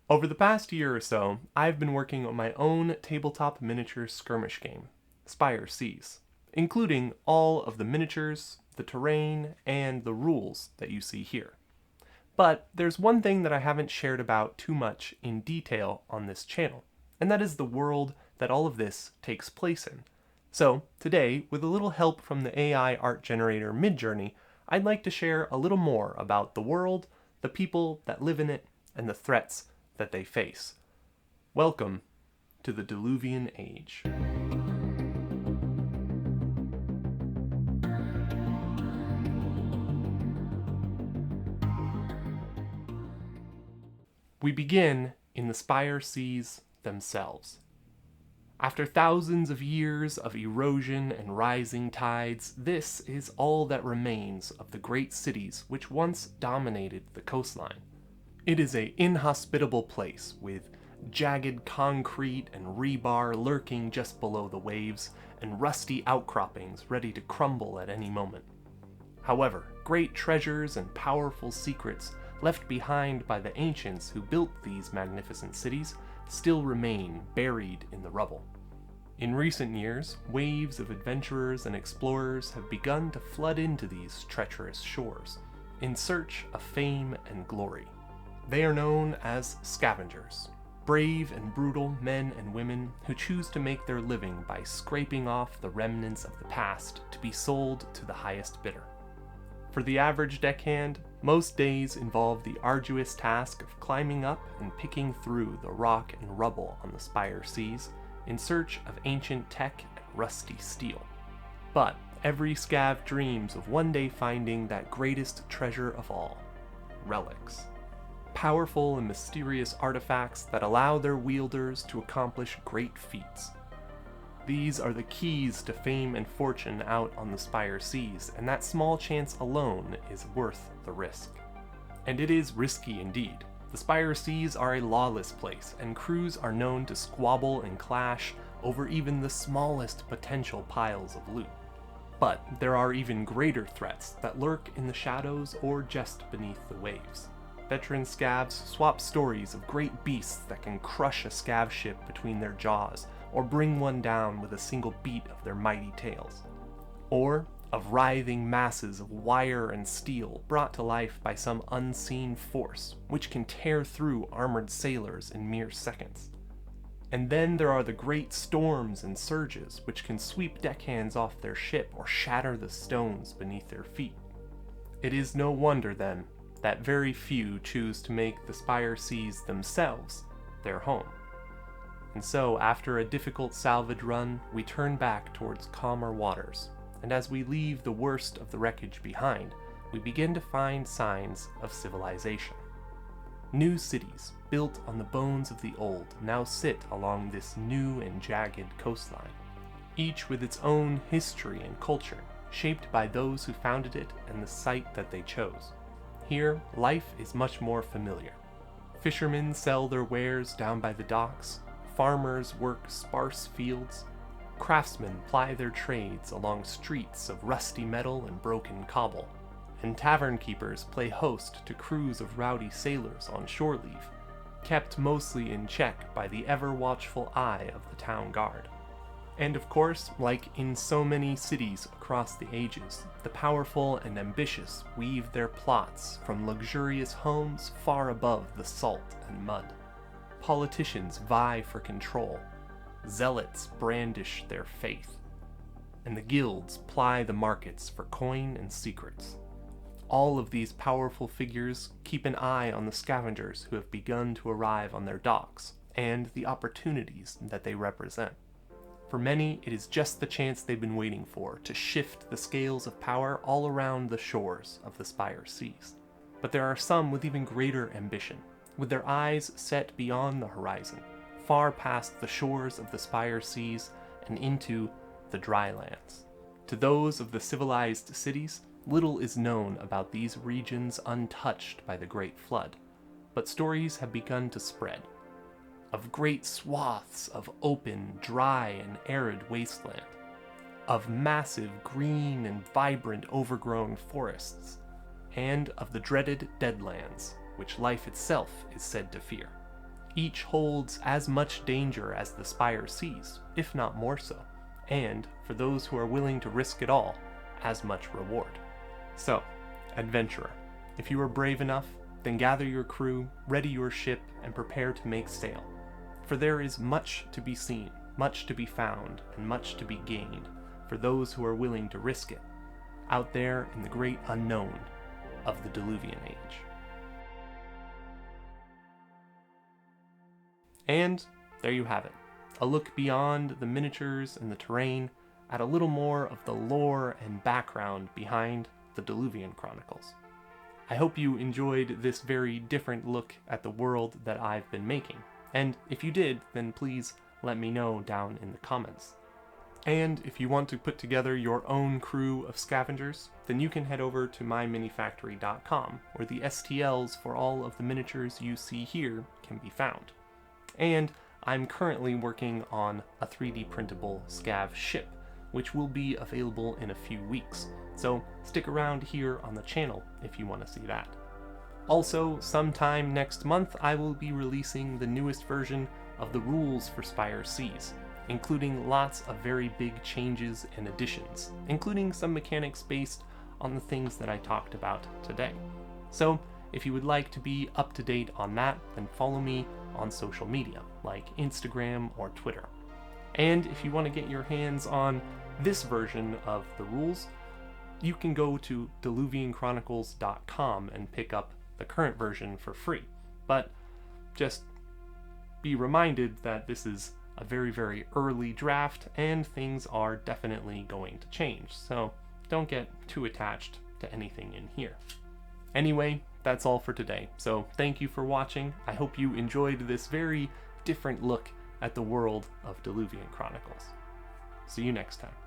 Over the past year or so, I've been working on my own tabletop miniature skirmish game, Spire Seas, including all of the miniatures, the terrain, and the rules that you see here. But there's one thing that I haven't shared about too much in detail on this channel, and that is the world that all of this takes place in. So today, with a little help from the AI art generator Midjourney, I'd like to share a little more about the world, the people that live in it, and the threats that they face. Welcome to the Diluvian Age. We begin in the Spire Seas themselves. After thousands of years of erosion and rising tides, this is all that remains of the great cities which once dominated the coastline. It is an inhospitable place with jagged concrete and rebar lurking just below the waves and rusty outcroppings ready to crumble at any moment. However, great treasures and powerful secrets left behind by the ancients who built these magnificent cities still remain buried in the rubble. In recent years, waves of adventurers and explorers have begun to flood into these treacherous shores in search of fame and glory. They are known as scavengers, brave and brutal men and women who choose to make their living by scraping off the remnants of the past to be sold to the highest bidder. For the average deckhand, most days involve the arduous task of climbing up and picking through the rock and rubble on the Spire Seas in search of ancient tech and rusty steel. But every scav dreams of one day finding that greatest treasure of all, relics. Powerful and mysterious artifacts that allow their wielders to accomplish great feats. These are the keys to fame and fortune out on the Spire Seas, and that small chance alone is worth the risk. And it is risky indeed. The Spire Seas are a lawless place, and crews are known to squabble and clash over even the smallest potential piles of loot. But there are even greater threats that lurk in the shadows or just beneath the waves. Veteran scavs swap stories of great beasts that can crush a scav ship between their jaws, or bring one down with a single beat of their mighty tails. Or of writhing masses of wire and steel brought to life by some unseen force, which can tear through armored sailors in mere seconds. And then there are the great storms and surges, which can sweep deckhands off their ship or shatter the stones beneath their feet. It is no wonder, then, that very few choose to make the Spire Seas themselves their home. And so, after a difficult salvage run, we turn back towards calmer waters, and as we leave the worst of the wreckage behind, we begin to find signs of civilization. New cities, built on the bones of the old, now sit along this new and jagged coastline, each with its own history and culture, shaped by those who founded it and the site that they chose. Here, life is much more familiar. Fishermen sell their wares down by the docks, farmers work sparse fields, craftsmen ply their trades along streets of rusty metal and broken cobble, and tavern keepers play host to crews of rowdy sailors on shore leave, kept mostly in check by the ever-watchful eye of the town guard. And of course, like in so many cities across the ages, the powerful and ambitious weave their plots from luxurious homes far above the salt and mud. Politicians vie for control, zealots brandish their faith, and the guilds ply the markets for coin and secrets. All of these powerful figures keep an eye on the scavengers who have begun to arrive on their docks, and the opportunities that they represent. For many, it is just the chance they've been waiting for to shift the scales of power all around the shores of the Spire Seas. But there are some with even greater ambition, with their eyes set beyond the horizon, far past the shores of the Spire Seas and into the dry lands. To those of the civilized cities, little is known about these regions untouched by the Great Flood, but stories have begun to spread of great swaths of open, dry, and arid wasteland, of massive green and vibrant overgrown forests, and of the dreaded Deadlands, which life itself is said to fear. Each holds as much danger as the Spire Seas, if not more so, and, for those who are willing to risk it all, as much reward. So, adventurer, if you are brave enough, then gather your crew, ready your ship, and prepare to make sail. For there is much to be seen, much to be found, and much to be gained, for those who are willing to risk it, out there in the great unknown of the Diluvian Age. And there you have it, a look beyond the miniatures and the terrain at a little more of the lore and background behind the Diluvian Chronicles. I hope you enjoyed this very different look at the world that I've been making, and if you did, then please let me know down in the comments. And if you want to put together your own crew of scavengers, then you can head over to myminifactory.com, where the STLs for all of the miniatures you see here can be found. And I'm currently working on a 3D printable scav ship, which will be available in a few weeks, so stick around here on the channel if you want to see that. Also, sometime next month I will be releasing the newest version of the rules for Spire Seas, including lots of very big changes and additions, including some mechanics based on the things that I talked about today. So, if you would like to be up to date on that, then follow me on social media, like Instagram or Twitter. And if you want to get your hands on this version of the rules, you can go to diluvianchronicles.com and pick up the current version for free. But just be reminded that this is a very, very early draft and things are definitely going to change, so don't get too attached to anything in here. Anyway, that's all for today, so thank you for watching. I hope you enjoyed this very different look at the world of Diluvian Chronicles. See you next time.